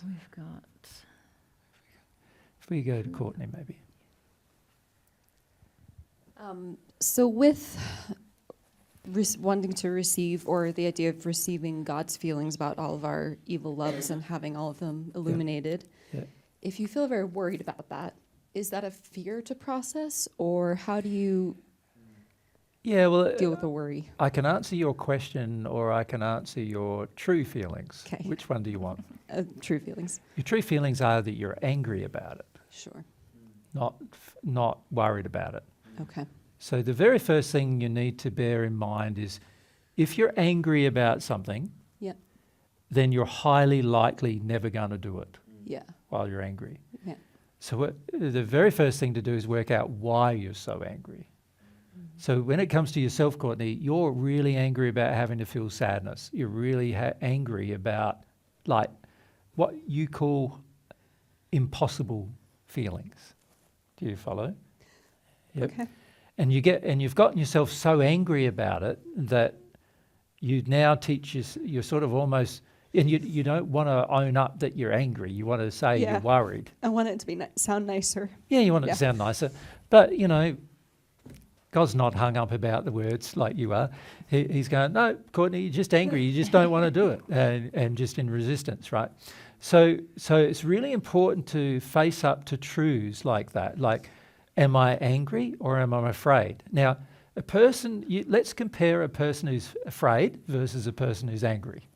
We've got... If we go to Courtney, maybe. So with wanting to receive, or the idea of receiving God's feelings about all of our evil loves and having all of them illuminated, if you feel very worried about that, is that a fear to process, or how do you deal with the worry? I can answer your question, or I can answer your true feelings. Okay. Which one do you want? True feelings. Your true feelings are that you're angry about it, Sure. not worried about it. Okay. So the very first thing you need to bear in mind is, if you're angry about something, then you're highly likely never going to do it while you're angry. Yeah. So the very first thing to do is work out why you're so angry. So when it comes to yourself, Courtney, you're really angry about having to feel sadness. You're really angry about like what you call impossible feelings. Do you follow? Yep. Okay. And you've gotten yourself so angry about it that you now you're sort of almost, and you don't want to own up that you're angry. You want to say you're worried. I want it to be sound nicer. Yeah, you want it to sound nicer. But, God's not hung up about the words like you are. He's going, no, Courtney, you're just angry. You just don't want to do it, and just in resistance, right? So it's really important to face up to truths like that. Like, am I angry or am I afraid? Now, let's compare a person who's afraid versus a person who's angry.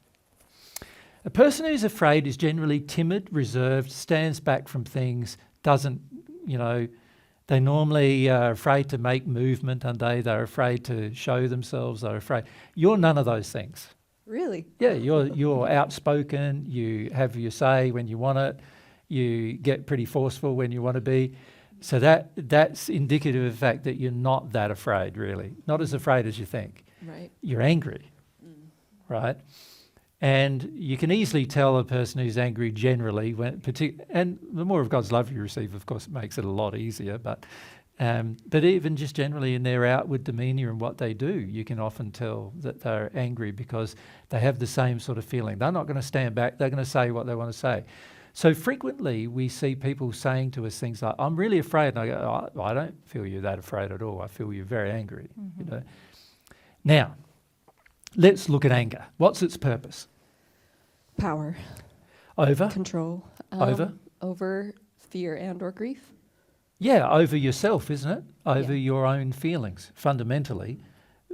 A person who's afraid is generally timid, reserved, stands back from things, doesn't, they normally are afraid to make movement, aren't they? They're afraid to show themselves, they're afraid. You're none of those things. Really? Yeah, you're outspoken, you have your say when you want it, you get pretty forceful when you want to be. So that's indicative of the fact that you're not that afraid, really. Not as afraid as you think. Right. You're angry, right? And you can easily tell a person who's angry generally, and the more of God's love you receive, of course, it makes it a lot easier. But even just generally in their outward demeanour and what they do, you can often tell that they're angry because they have the same sort of feeling. They're not going to stand back. They're going to say what they want to say. So frequently we see people saying to us things like, I'm really afraid. And I go, oh, I don't feel you're that afraid at all. I feel you're very angry. Now, let's look at anger. What's its purpose? Power. Over? Control. Over? Over fear and or grief. Yeah, over yourself, isn't it? Over your own feelings, fundamentally.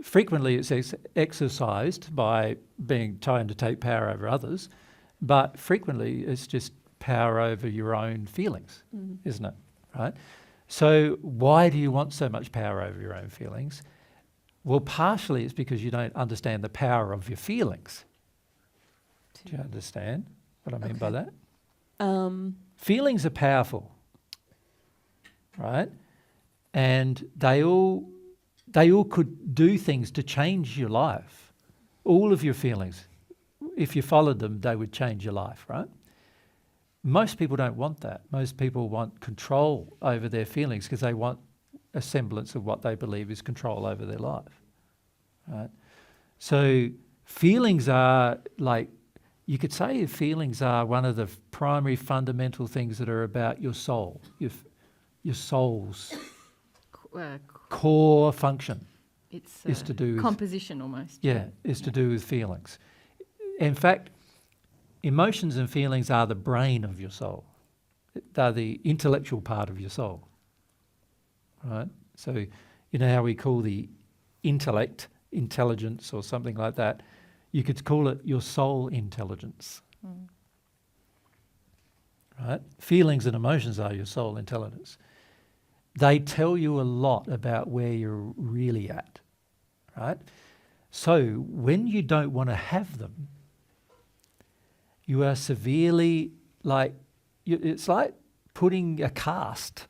Frequently it's exercised by trying to take power over others, but frequently it's just power over your own feelings, isn't it? Right? So why do you want so much power over your own feelings? Well, partially it's because you don't understand the power of your feelings. Do you understand what I mean by that? Feelings are powerful, right? And they all could do things to change your life. All of your feelings, if you followed them, they would change your life, right? Most people don't want that. Most people want control over their feelings because they want a semblance of what they believe is control over their life, right? So feelings are like, you could say feelings are one of the primary fundamental things that are about your soul, your soul's core function. It's is to do with composition almost. Yeah, is to do with feelings. In fact, emotions and feelings are the brain of your soul. They're the intellectual part of your soul, right? So you know how we call the intellect intelligence or something like that? You could call it your soul intelligence, right? Feelings and emotions are your soul intelligence. They tell you a lot about where you're really at, right? So when you don't want to have them, you are severely it's like putting a cast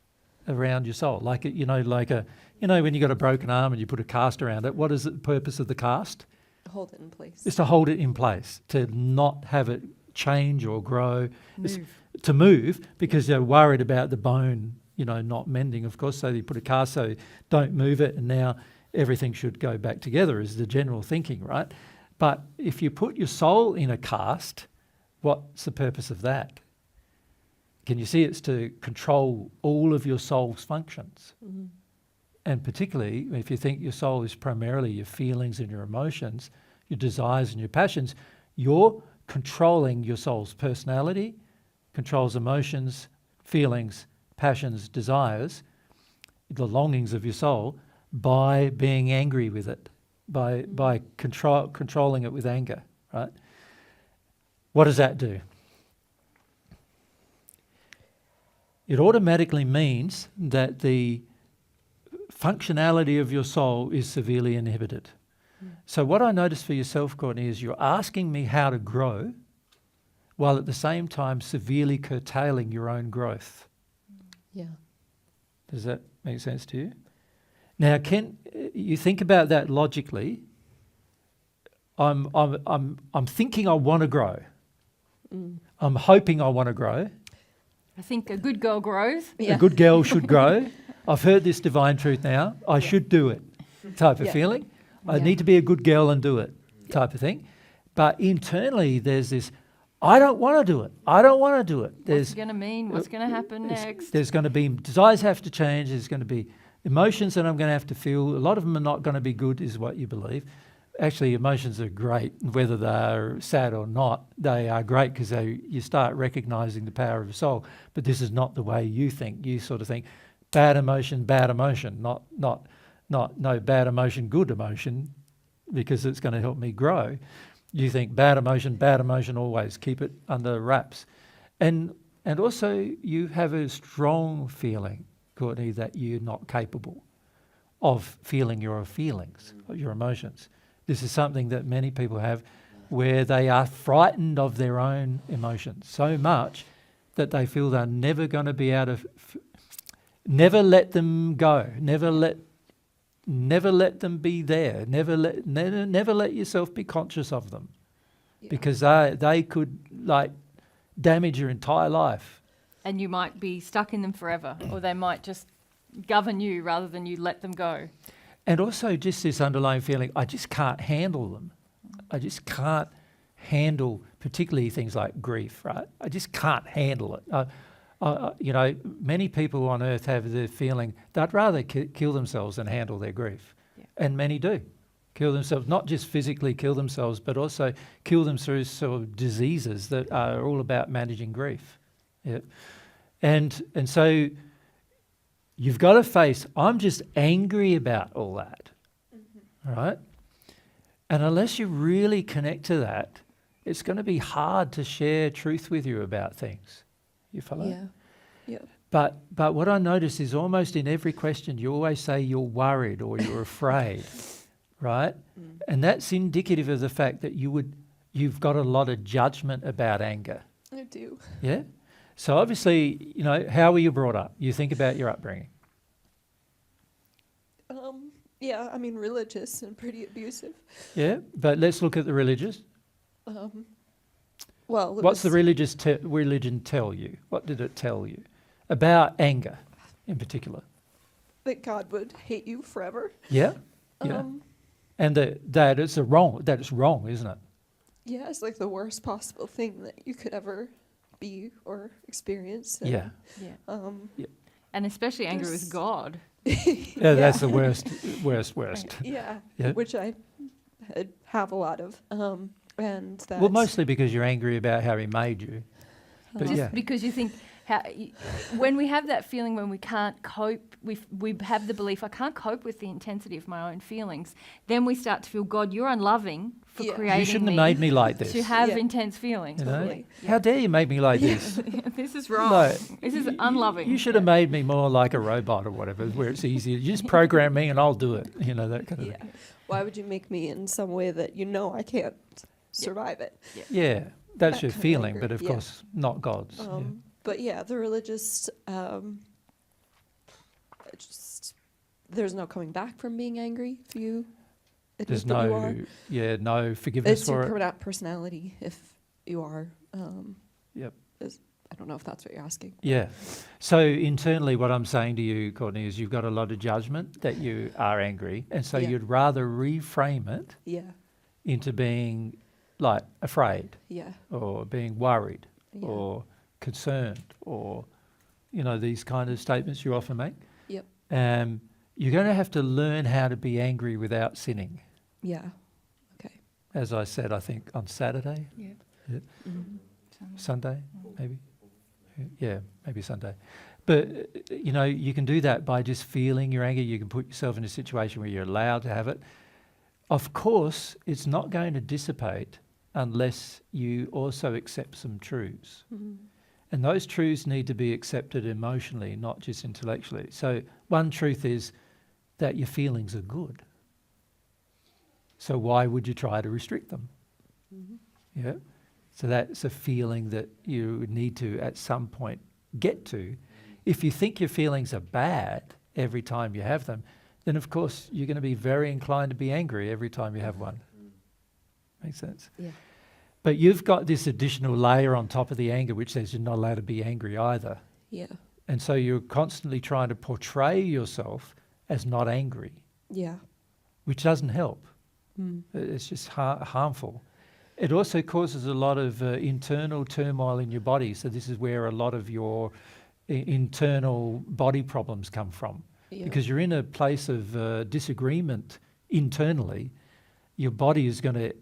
around your soul, when you got a broken arm and you put a cast around it. What is the purpose of the cast? Hold it in place. It's to hold it in place, to not have it change or grow, to move because they're worried about the bone, not mending, of course. So you put a cast, so don't move it, and now everything should go back together is the general thinking, right? But if you put your soul in a cast, what's the purpose of that? can you see it's to control all of your soul's functions? Mm-hmm. And particularly if you think your soul is primarily your feelings and your emotions, your desires and your passions, you're controlling your soul's personality, controls emotions, feelings, passions, desires, the longings of your soul, by being angry with it, by controlling it with anger, right? What does that do? It automatically means that the functionality of your soul is severely inhibited. So what I notice for yourself, Courtney, is you're asking me how to grow while at the same time severely curtailing your own growth. Yeah. Does that make sense to you? Now, can you think about that logically? I'm thinking I want to grow. I'm hoping I want to grow. I think a good girl grows. Yeah. A good girl should grow. I've heard this divine truth now. I should do it, type of Yeah. feeling. I Yeah. need to be a good girl and do it, type of thing. But internally, there's this, I don't want to do it. I don't want to do it. What's it going to mean? What's going to happen next? There's going to be, desires have to change. There's going to be emotions that I'm going to have to feel. A lot of them are not going to be good, is what you believe. Actually, emotions are great, whether they're sad or not. They are great because you start recognizing the power of the soul. But this is not the way you think. You sort of think bad emotion, not no bad emotion, good emotion, because it's going to help me grow. You think bad emotion always. Keep it under wraps. And also you have a strong feeling, Courtney, that you're not capable of feeling your feelings, your emotions. This is something that many people have, where they are frightened of their own emotions so much that they feel they're never going to be able to, never let them go, never let them be there, never let yourself be conscious of them, because they could like damage your entire life. And you might be stuck in them forever, or they might just govern you rather than you let them go. And also just this underlying feeling, I just can't handle them. I just can't handle particularly things like grief, right? I just can't handle it. Many people on earth have the feeling they'd rather kill themselves than handle their grief. Yeah. And many do. Kill themselves, not just physically kill themselves, but also kill them through sort of diseases that are all about managing grief. Yeah. And so you've got to face, I'm just angry about all that, right? And unless you really connect to that, it's going to be hard to share truth with you about things. You follow? Yeah. Yeah. But what I notice is almost in every question, you always say you're worried or you're afraid, right? And that's indicative of the fact that you've got a lot of judgment about anger. I do. Yeah? So obviously, how were you brought up? You think about your upbringing. Yeah, I mean, religious and pretty abusive. Yeah, but let's look at the religious. Well, What's the religion tell you? What did it tell you about anger in particular? that God would hate you forever. Yeah, yeah. And that it's wrong, isn't it? Yeah, it's like the worst possible thing that you could ever be or experience. And, Yeah. Yeah. And especially anger with There's- God. Yeah, that's the worst. Yeah, Yeah. which I have a lot of. And that's... Well, mostly because you're angry about how he made you. But Just yeah. because you think, when we have that feeling when we can't cope, we have the belief, I can't cope with the intensity of my own feelings, then we start to feel, God, you're unloving for Yeah. creating You shouldn't me have made me like this. to have Yeah. intense feelings. You know? Totally. How dare you make me like this? This is wrong. No, This is unloving. You should have made me more like a robot or whatever, where it's easier. You just program me and I'll do it. You know, that kind of Yeah. thing. Why would you make me in some way that you know I can't survive it? Yeah, that's That your kind of feeling, anger, but of yeah. course not God's. Yeah. But yeah, the religious, there's no coming back from being angry if you admit There's that you are. no forgiveness It's for your it. personality if you are. Yep. I don't know if that's what you're asking. Yeah. So internally what I'm saying to you, Courtney, is you've got a lot of judgment that you are angry, and so Yeah. you'd rather reframe it Yeah, into being like afraid yeah, or being worried yeah. or concerned, or, these kind of statements you often make. Yep. You're going to have to learn how to be angry without sinning. Yeah. Okay. As I said, I think on Saturday, Yeah. Sunday, maybe. Yeah, maybe Sunday. But, you can do that by just feeling your anger. You can put yourself in a situation where you're allowed to have it. Of course, it's not going to dissipate unless you also accept some truths. And those truths need to be accepted emotionally, not just intellectually. So one truth is that your feelings are good. So why would you try to restrict them? Yeah. So that's a feeling that you need to, at some point, get to. If you think your feelings are bad every time you have them, then of course you're going to be very inclined to be angry every time you have one. Makes sense? Yeah. But you've got this additional layer on top of the anger which says you're not allowed to be angry either. Yeah. And so you're constantly trying to portray yourself as not angry, Yeah. which doesn't help. It's just harmful. It also causes a lot of internal turmoil in your body. So this is where a lot of your internal body problems come from. Yeah. Because you're in a place of disagreement internally, your body is going to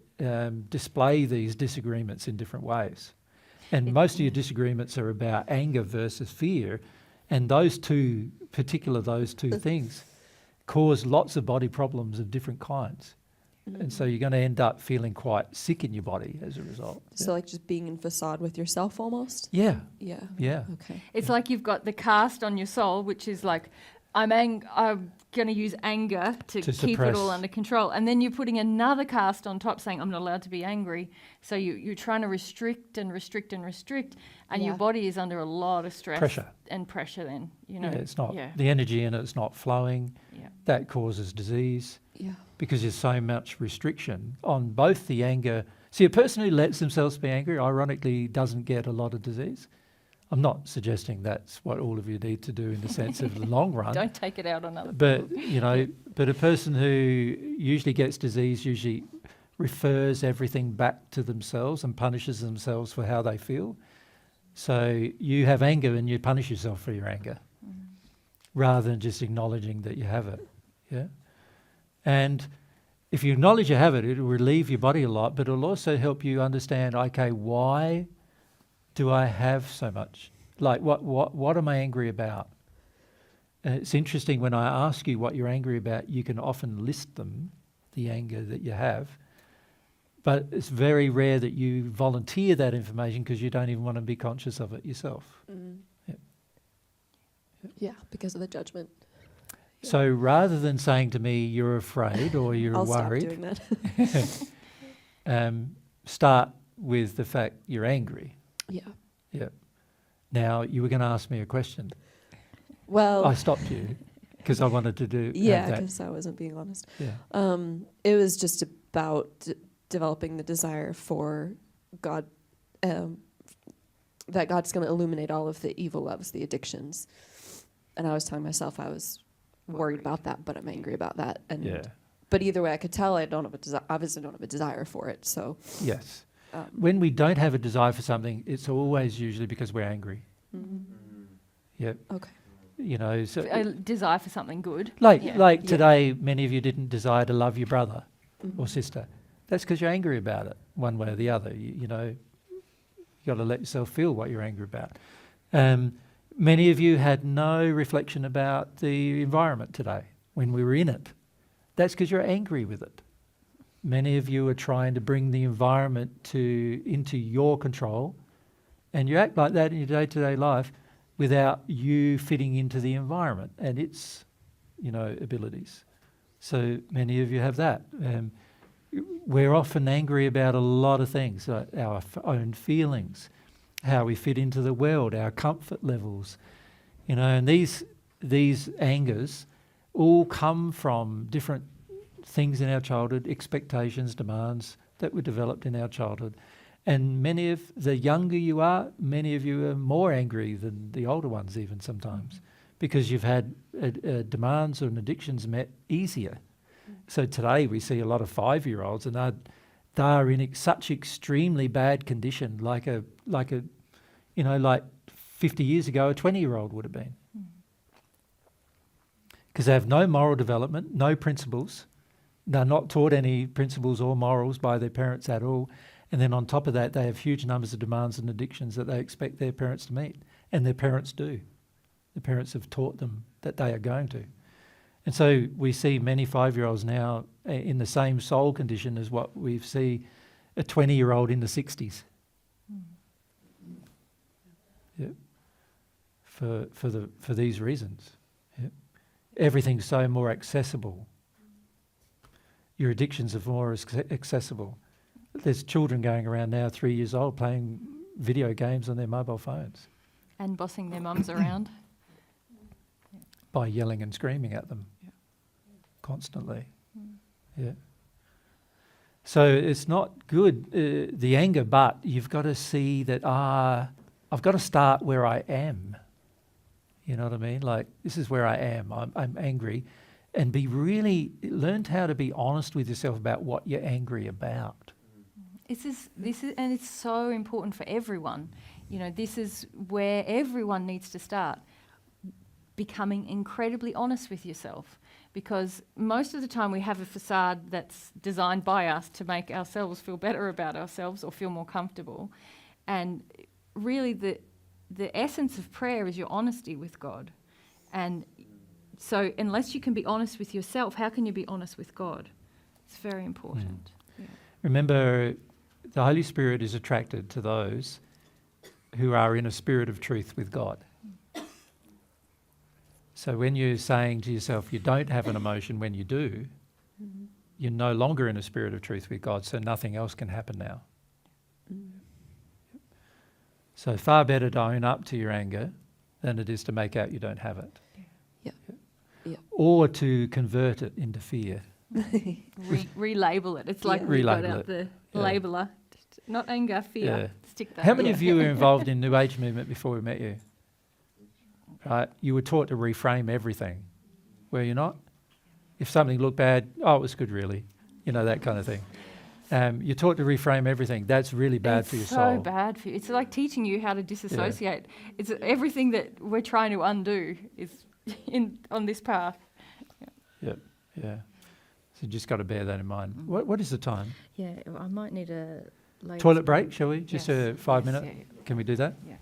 display these disagreements in different ways. And most of your disagreements are about anger versus fear. And those two things cause lots of body problems of different kinds. And so you're going to end up feeling quite sick in your body as a result. So like just being in facade with yourself almost? Yeah. Yeah. Yeah. Okay. It's like you've got the cast on your soul, which is like, I'm going to use anger to keep suppress. it all under control. And then you're putting another cast on top saying, I'm not allowed to be angry. So you're trying to restrict and restrict and restrict. And your Yeah. body is under a lot of stress. Pressure then, Yeah, it's not, Yeah. the energy in it's not flowing. Yeah. That causes disease Yeah. because there's so much restriction on both the anger. See, a person who lets themselves be angry, ironically, doesn't get a lot of disease. I'm not suggesting that's what all of you need to do in the sense of the long run. Don't take it out on others. But, but a person who usually gets disease usually refers everything back to themselves and punishes themselves for how they feel. So you have anger and you punish yourself for your anger rather than just acknowledging that you have it. Yeah. And if you acknowledge you have it, it'll relieve your body a lot, but it'll also help you understand, okay, why do I have so much? Like, what am I angry about? And it's interesting when I ask you what you're angry about, you can often list them, the anger that you have, but it's very rare that you volunteer that information because you don't even want to be conscious of it yourself. Yeah, because of the judgment. So rather than saying to me, you're afraid or you're I'll worried, stop doing that. start with the fact you're angry. Yeah. Yeah. Now, you were going to ask me a question. Well, I stopped you because I wanted to do yeah, have that. because I wasn't being honest. Yeah. It was just about developing the desire for God, that God's going to illuminate all of the evil loves, the addictions. And I was telling myself I was worried about that, but I'm angry about that. And Yeah. But either way, I could tell I obviously don't have a desire for it. So Yes. When we don't have a desire for something, it's always usually because we're angry. Yeah. okay. So A desire for something good. like Yeah. today, many of you didn't desire to love your brother or sister. That's because you're angry about it, one way or the other. You got to let yourself feel what you're angry about. Many of you had no reflection about the environment today when we were in it. That's because you're angry with it. Many of you are trying to bring the environment into your control, and you act like that in your day-to-day life without you fitting into the environment and its, abilities. So many of you have that. We're often angry about a lot of things, like our own feelings, how we fit into the world, our comfort levels, and these angers all come from different things in our childhood, expectations, demands that were developed in our childhood. And the younger you are, many of you are more angry than the older ones even sometimes, because you've had demands and addictions met easier. So today we see a lot of 5-year-olds and they're in such extremely bad condition, like a like 50 years ago, a 20-year-old would have been. Because they have no moral development, no principles. They're not taught any principles or morals by their parents at all. And then on top of that, they have huge numbers of demands and addictions that they expect their parents to meet. And their parents do. The parents have taught them that they are going to. And so we see many 5-year-olds now in the same soul condition as what we see a 20-year-old in the 60s. Yep. For these reasons. Yep. Everything's so more accessible. Your addictions are more accessible. There's children going around now, 3 years old, playing video games on their mobile phones. And bossing their mums around. By yelling and screaming at them constantly. Yeah. So it's not good, the anger, but you've got to see that, I've got to start where I am. You know what I mean? Like, this is where I am. I'm angry. And learn how to be honest with yourself about what you're angry about. This is, and it's so important for everyone. This is where everyone needs to start. Becoming incredibly honest with yourself. Because most of the time we have a facade that's designed by us to make ourselves feel better about ourselves or feel more comfortable. And really the essence of prayer is your honesty with God. And so unless you can be honest with yourself, how can you be honest with God? It's very important. Yeah. Remember, the Holy Spirit is attracted to those who are in a spirit of truth with God. So when you're saying to yourself you don't have an emotion when you do, you're no longer in a spirit of truth with God, so nothing else can happen now. So far better to own up to your anger than it is to make out you don't have it. Yeah. Or to convert it into fear. Relabel it. It's like we got out the labeler. Not anger, fear. Yeah. Stick that. How many of you were involved in New Age movement before we met you? Right? You were taught to reframe everything, were you not? If something looked bad, it was good really. That kind of thing. You're taught to reframe everything. That's really bad for your soul. It's so bad for you. It's like teaching you how to disassociate. Yeah. It's everything that we're trying to undo is on this path. Yeah. So you just got to bear that in mind. What is the time? Yeah, I might need a... Toilet break, shall we? Just yes. a 5 minute? Yeah. Can we do that? Yeah.